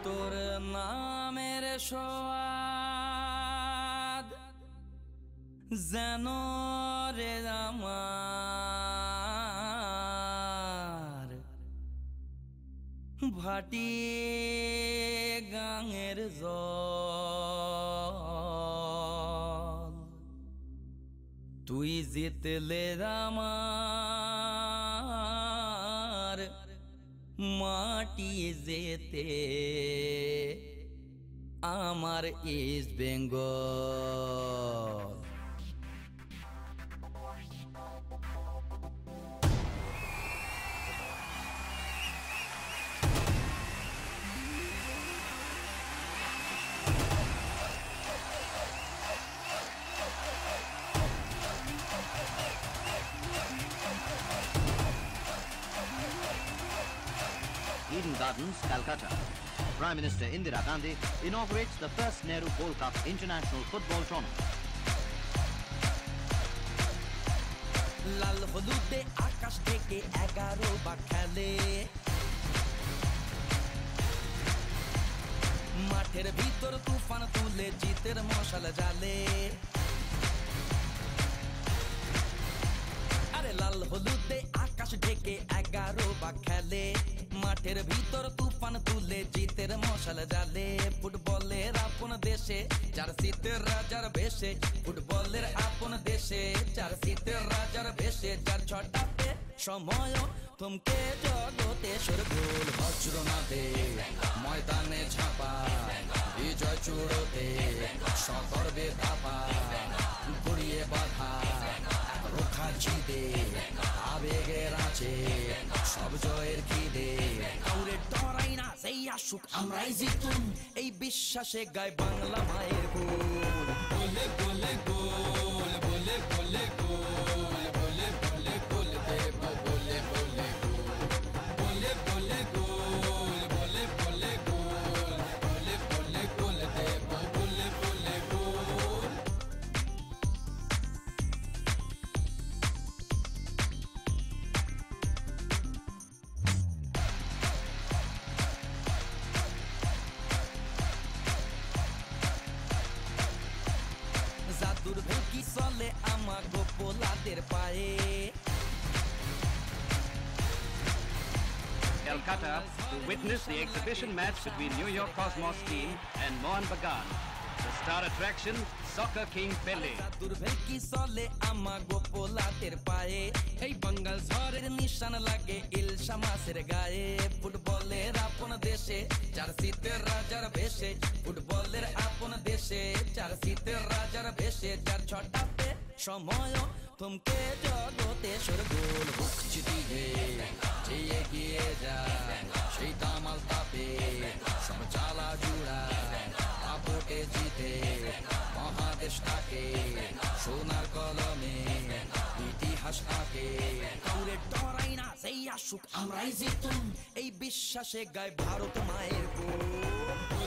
তোর নামের সোয়াদ যেন রে আমার ভাটি গাঙের জল তুই জিতলে আমার মাটি যেতে আমার east Bengal Eden Gardens, Calcutta. Prime Minister Indira Gandhi inaugurates the first Nehru Gold Cup International Football Tournament. লাল হলুদে আকাশ থেকে 11 বা খেলে মাঠের ভিতর তুফান তুলে জিতের মশাল জালে আরে লাল হলুদে আকাশ ঢেকে 11 বা খেলে মাঠের ভিতর তুফান তুলে জিতের মশাল জালে ফুটবলের আপন দেশে জার্সিতে রাজার বেশে ফুটবলের আপন দেশে জার্সিতে রাজার বেশে যার ছটাতে সময় থমকে জগতে শোরগোল বজ্র নাদে ময়দানে ঝাঁপা বিজয় চূড়োতে সতর্বে ধাপা গড়িয়ে বাধা রোখা জিদে আবেগের আছে সব জয়ের খিদে কাউরে ডরাই না সেই আসুক আমরাই জিতুন এই বিশ্বাসে গায় বাংলা মায়ের গোল বলে বলে গোল বলে বলে গোল বলে বলে গোল দেব বলে বলে গোল বলে বলে গোল বলে বলে গোল বলে বলে গোল দেব বলে বলে গোল জাদুর ভেকি চলে আমার গোপোলাদের পায়ে Calcutta to witness the exhibition match between New York Cosmos team and Mohan Bagan. The star attraction, Soccer King Pele. জাদুর ভেকি চলে আমার গোপোলাদের পায়ে এই বাঙ্গাল ঝড়ের নিশান লাগে ইলশা মাসের গায়ে ফুটবলের আপন দেশে জার্সিতে রাজার বেশে ফুটবলের আপন দেশে জার্সিতে রাজার বেশে যার ছটাতে সময় থমকে জগতে শোরগোল বুক চিতিয়ে যে এগিয়ে যায় সেই দামাল তাপে সব জ্বালা জুড়া আপটে জিতে মহাদেশটাকে সোনার কলমে ইতিহাস আঁকে কাউরে ডরাই না সেই আসুক আমরাই জিতুন এই বিশ্বাসে গায় ভারত মায়ের গোল